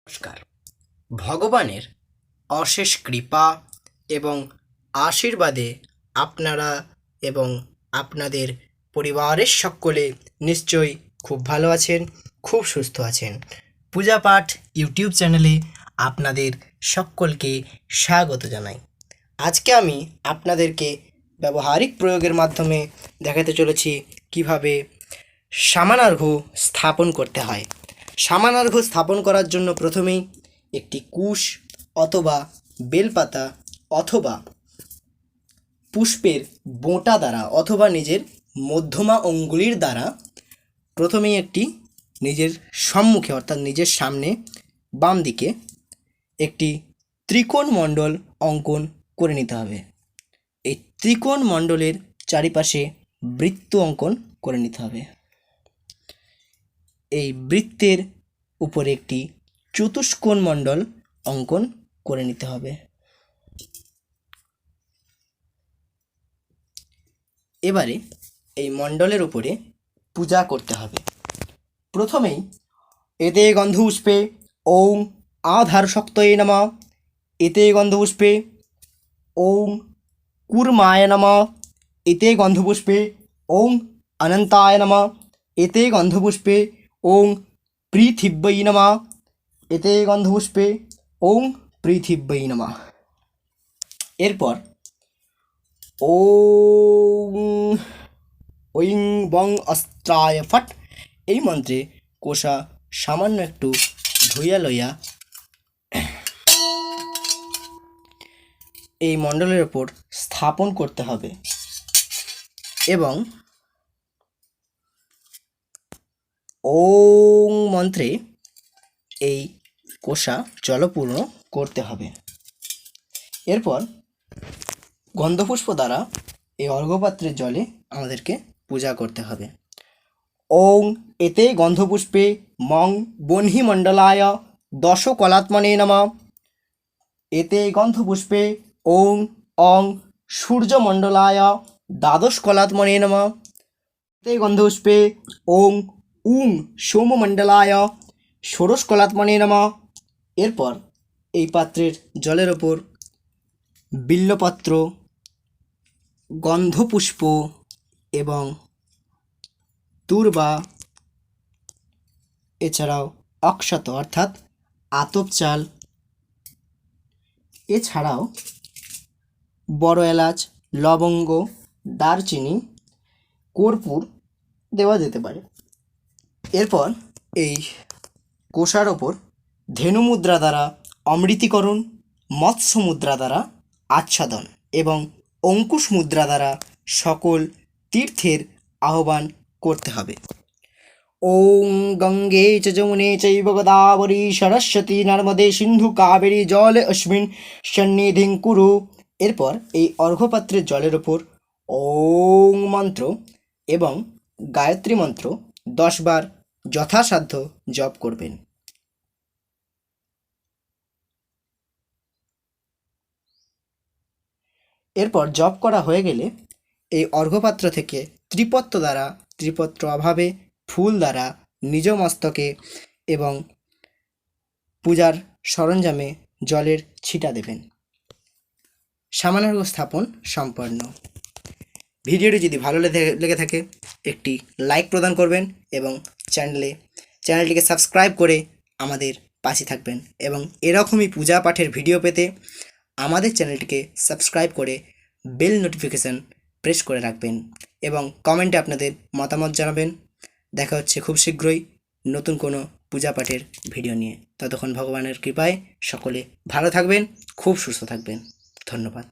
নমস্কার। ভগবানের অশেষ কৃপা এবং আশীর্বাদে আপনারা এবং আপনাদের পরিবারের সকলে নিশ্চয়ই খুব ভালো আছেন, খুব সুস্থ আছেন। পূজা পাঠ ইউটিউব চ্যানেলে আপনাদের সকলকে স্বাগত জানাই। আজকে আমি আপনাদেরকে ব্যবহারিক প্রয়োগের মাধ্যমে দেখাতে চলেছি কিভাবে সামানার্ঘ্য স্থাপন করতে হয়। সামানার্ঘ্য স্থাপন করার জন্য প্রথমেই একটি কুশ অথবা বেলপাতা অথবা পুষ্পের বোঁটা দ্বারা অথবা নিজের মধ্যমা অঙ্গুলির দ্বারা প্রথমেই একটি নিজের সম্মুখে অর্থাৎ নিজের সামনে বাম দিকে একটি ত্রিকোণ মণ্ডল অঙ্কন করে নিতে হবে। এই ত্রিকোণ মণ্ডলের চারিপাশে বৃত্ত অঙ্কন করে নিতে হবে। এই বৃত্তের উপরে একটি চতুষ্কোণ মণ্ডল অঙ্কন করে নিতে হবে। এবারে এই মণ্ডলের উপরে পূজা করতে হবে। প্রথমেই এতে গন্ধপুষ্পে ওং আধার শক্তয়ে নমঃ, এতে গন্ধপুষ্পে ওং কুর্মায় নমঃ, এতে গন্ধপুষ্পে ওং অনন্তায় নমঃ, এতে গন্ধপুষ্পে ওং পৃথিব্যৈ নমঃ, এতে গন্ধপুষ্পে ওং পৃথিব্যৈ নমঃ। এরপর ওং ঐং বং অস্ত্রায় ফট এই মন্ত্রে কোষা সামান্য একটু ধুইয়া লইয়া এই মণ্ডলের ওপর স্থাপন করতে হবে এবং ওং মন্ত্রে এই কোষা জলপূর্ণ করতে হবে। এরপর গন্ধপুষ্প দ্বারা এই অর্ঘ্যপাত্রের জলে আমাদেরকে পূজা করতে হবে। ওং এতে গন্ধপুষ্পে মং বহ্নি মণ্ডলায় দশ কলাত্মনে নমঃ, এতে গন্ধপুষ্পে ওং অং সূর্যমণ্ডলায় দ্বাদশ কলাত্মনে নমঃ, এতে গন্ধপুষ্পে ওং উং সোমমণ্ডলায় ষোড়শ কলাত্মনে নমঃ। এরপর এই পাত্রের জলের ওপর বিল্বপত্র, গন্ধপুষ্প এবং তুর্বা এছাড়াও অক্ষত অর্থাৎ আতপ চাল এছাড়াও বড় এলাচ, লবঙ্গ, দারচিনি, কর্পূর দেওয়া যেতে পারে। এরপর এই কোষার ওপর ধেনু মুদ্রা দ্বারা অমৃতিকরণ, মৎস্য মুদ্রা দ্বারা আচ্ছাদন এবং অঙ্কুশ মুদ্রা দ্বারা সকল তীর্থের আহ্বান করতে হবে। ওং গঙ্গে চ যমুনে চৈব গোদাবরী সরস্বতী নর্মদে সিন্ধু কাবেরী জল অস্মিন সন্নিধিং কুরু। এরপর এই অর্ঘ্যপাত্রের জলের ওপর ওং মন্ত্র এবং গায়ত্রী মন্ত্র 10 বার যথাসাধ্য জপ করবেন। এরপর জপ করা হয়ে গেলে এই অর্ঘ্যপাত্র থেকে ত্রিপত্র দ্বারা, ত্রিপত্র অভাবে ফুল দ্বারা নিজ মস্তকে এবং পূজার সরঞ্জামে জলের ছিটা দেবেন। সামানার্ঘ্য স্থাপন সম্পন্ন। ভিডিওটি যদি ভালো লেগে থাকে একটি লাইক প্রদান করবেন এবং চ্যানেলটিকে সাবস্ক্রাইব করে আমাদের পাশে থাকবেন এবং এরকমই পূজা পাঠের ভিডিও পেতে আমাদের চ্যানেলটিকে সাবস্ক্রাইব করে বেল নোটিফিকেশান প্রেস করে রাখবেন এবং কমেন্টে আপনাদের মতামত জানাবেন। দেখা হচ্ছে খুব শীঘ্রই নতুন কোনো পূজা পাঠের ভিডিও নিয়ে। ততক্ষণ ভগবানের কৃপায় সকলে ভালো থাকবেন, খুব সুস্থ থাকবেন। ধন্যবাদ।